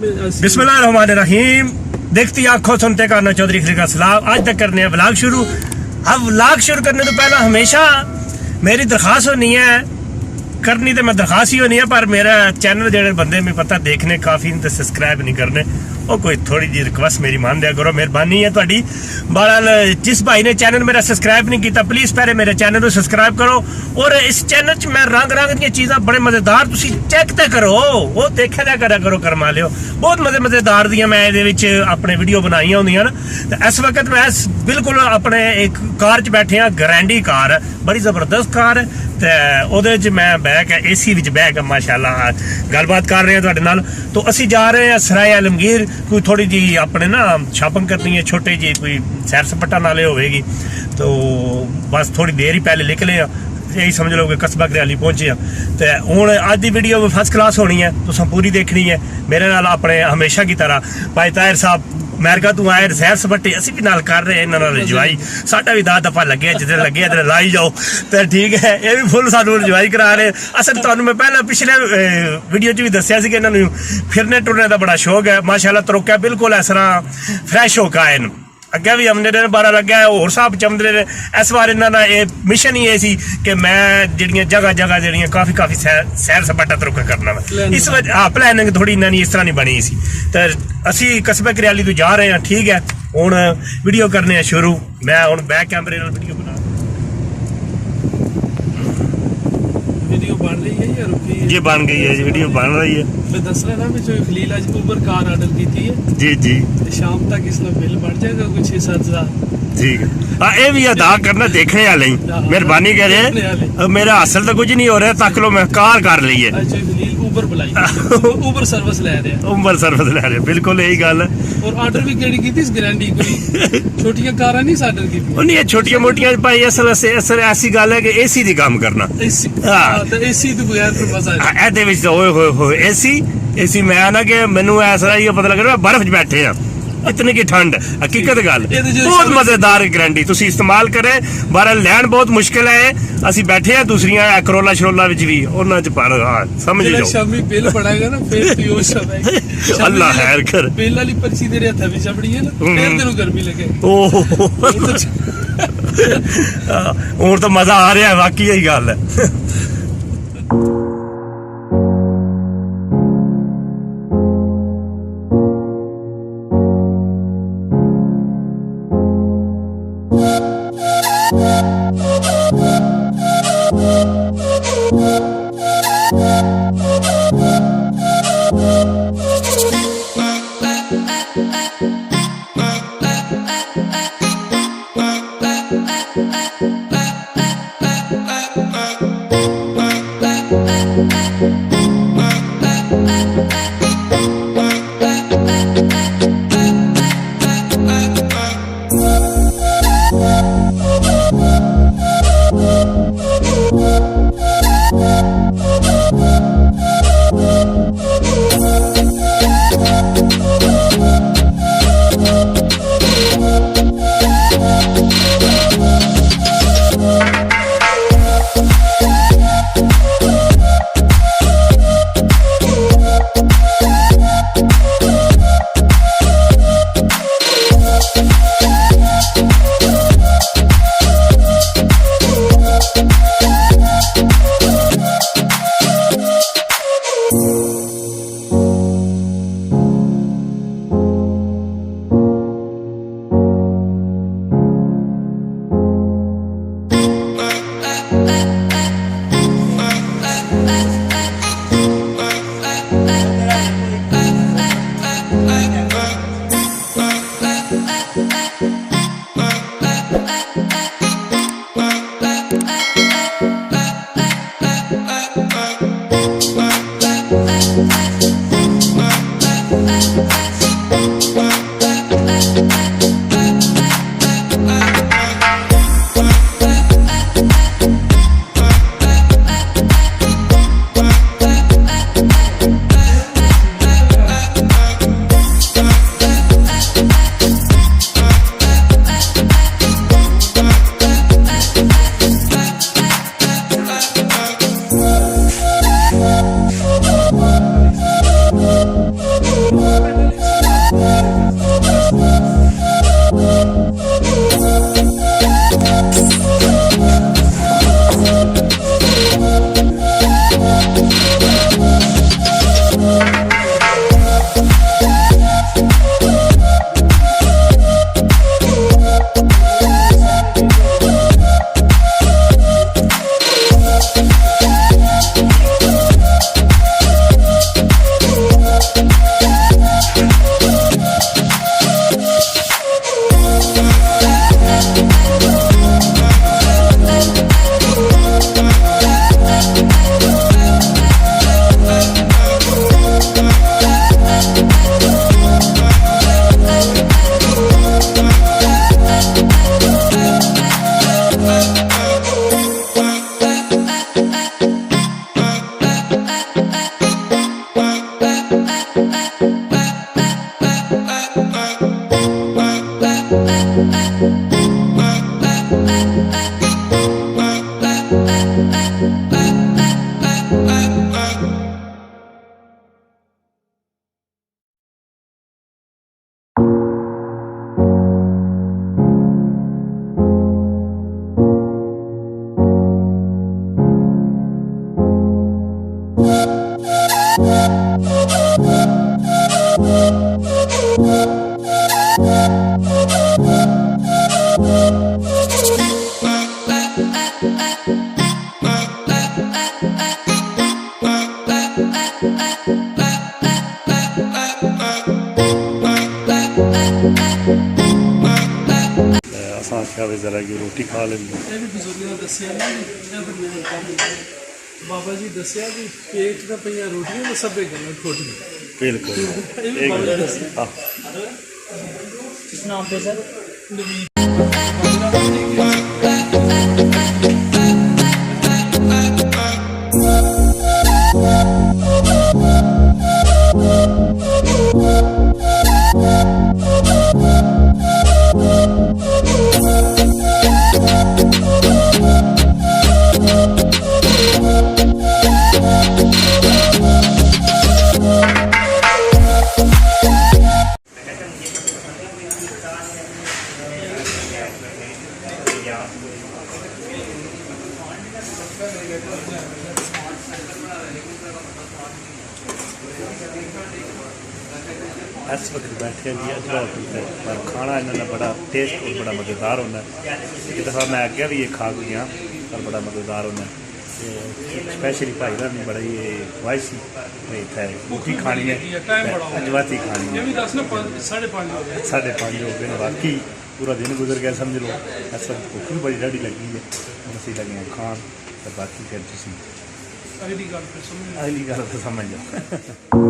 बिस्मिल्लाहिर्रहमानिर्रहीम। देखती आंखों सुनते कानों चौधरी खलील का सलाम। आज तक करने हैं व्लॉग शुरू। अब व्लॉग शुरू करने तो पहला हमेशा मेरी दरखास्त होनी है, करनी तो मैं दरखास्त ही होनी है, पर मेरा चैनल जेडे बंदे में पता देखने काफ़ी तो सब्सक्राइब नहीं करने, और कोई थोड़ी जी रिक्वेस्ट मेरी मान दिया करो, मेहरबानी है तुहाडी। बहरहाल जिस भाई ने चैनल मेरा सब्सक्राइब नहीं किया प्लीज़ पहले मेरे चैनल को सब्सक्राइब करो। और इस चैनल च मैं रंग रंग दी चीज़ां बड़े मज़ेदार तुसी चेक तो करो, वो देखा दिया करा करो, करवा लियो। बहुत मज़ेदार दियां मैं ये अपने वीडियो बनाइया होंदियां ना। इस वक्त मैं बिल्कुल अपने एक कार च बैठे हाँ, ग्रैंडी कार है, बड़ी जबरदस्त कार है। तो वो मैं बह के AC विच बह के माशाल्लाह गलबात कर रहे हैं तुहाडे नाल। तो असी जा रहे हैं सराय आलमगीर, कोई थोड़ी जी अपने ना शॉपिंग करनी है, छोटी जी कोई सैर सपाटा नाले होगी। तो बस थोड़ी देर ही पहले निकले हैं, यही समझ लो कि कस्बा घरियाली पहुंचे हैं। तो हुण अज की वीडियो फर्स्ट क्लास होनी है, तुसां पूरी देखनी है मेरे नाल अपने हमेशा की तरह। भाई ताहिर साहब अमेरिका तू आए सैर सपाटे असी भी नाल कर रहे हैं, इन्हां नाल इंजॉय साडा भी 10 दफा लगे जिधर लगे इधर लाई जाओ। तो ठीक है, ये भी फुल सानू इंजॉय करा रहे। असल तुहानू मैं पहले पिछले वीडियो च भी दस्सिया सी कि इन्हां फिरने टुरने का बड़ा शौक है। माशाल्लाह तरोक्या बिल्कुल इस तरह फ्रैश हो के आए न, अगे भी हमने बारा लग्या है, होर साहब चमदे ने। इस बार इन्होंने ये मिशन ही ये सी कि मैं जिहड़ियां जगह जगह जिहड़ियां काफ़ी सैर सपाटा तरुक करना वा। इस वजह हाँ प्लैनिंग थोड़ी इन्होंने इस तरह नहीं बनी सी। तो असी कस्बे घरियाली तो जा रहे हैं, ठीक है। हुण वीडियो करने शुरू। मैं हुण बैक कैमरे नाल वीडियो बना बन रही है या रुकी है? ये बन गई है, वीडियो बन रही है। मैं दस रहा था कि खलील आज उबर कार ऑर्डर की थी है जी जी, शाम तक इसका बिल बढ़ जाएगा कुछ 6-7 हज़ार। ठीक है। हाँ ये भी अदा करना देखने वाले ही, मेहरबानी करे। मेरा हासिल तो कुछ नहीं हो रहा, तक लो मैं कार कर ली है। खलील उबर बुलाई, उबर सर्विस ले रहे हैं, उबर सर्विस ले रहे हैं, बिल्कुल यही गल है। और ऑर्डर भी केड़ी की थी इस ग्रैंडी कोई छोटियां कारां नहीं ऑर्डर की थी। नहीं छोटियां मोटियां भाई असल ऐसी गल है कि AC दी काम करना। हां तो AC तो बगैर तो मजा है एदे विच ओए होए AC मैं ना कि मैनू ऐसा ही पता लग रहा बर्फ च बैठे हैं, इतनी की ठंड। हकीकत गल बहुत मजेदार गारंटी तुसी इस्तेमाल करे। बारह लैंड बहुत मुश्किल है, असी बैठे हैं दूसरियां करोला शरोला विच भी उन्हां च पर समझ लो शामी बिल पड़ेगा ना फिर पीओस है। अल्लाह खैर कर। बिल वाली पर्ची तेरे हत्थ विच छपड़ी है ना, फिर तेनू गर्मी लगे। ओह हुण तो मजा आ रहा है, वाकई यही गल है। ਵੇ ਜ਼ਰਾ ਕਿ ਰੋਟੀ ਖਾ ਲੈਂਦੇ ਇਹ ਵੀ ਬਜ਼ੁਰਗਾਂ ਨੇ ਦੱਸਿਆ ਨਾ ਇਹ ਫਿਰ ਮੇਰੇ ਕੰਮ ਬਾਬਾ ਜੀ ਦੱਸਿਆ ਵੀ ਪੇਟ ਦਾ ਪਈਆਂ ਰੋਟੀਆਂ ਤੇ ਸਭੇ ਗੱਲਾਂ ਖੋਟੀਆਂ ਬਿਲਕੁਲ ਇਹ ਵੀ ਬਾਬਾ ਜੀ ਦੱਸਿਆ ਆਹ ਕਿਸ ਨਾਮ ਤੇ ਸਰ ਨਵੀਂ इस वक्त बैठे जी अजरा होटल पे पर खाना इन्होंने बड़ा टेस्ट और बड़ा मज़ेदार होना एक दफ़ा मैं अगे भी ये खा गया पर बड़ा मज़ेदार होना स्पैशली भाई का बड़ा ये ख्वाहिश इतना रोटी खानी है अजवाती खानी ਇਹ है ਵੀ ਦੱਸ ਨਾ 5:30 ਹੋ ਗਏ 5:30 हो गए बाकी पूरा दिन गुजर गया समझ लो इस वक्त भुख भी बड़ी ढाडी लगी है हम असी लगे हैं खान तो बाकी फिर तुम ਅਗਲੀ ਗੱਲ ਫਿਰ ਸਮਝ अगली गल तो समझ जाओ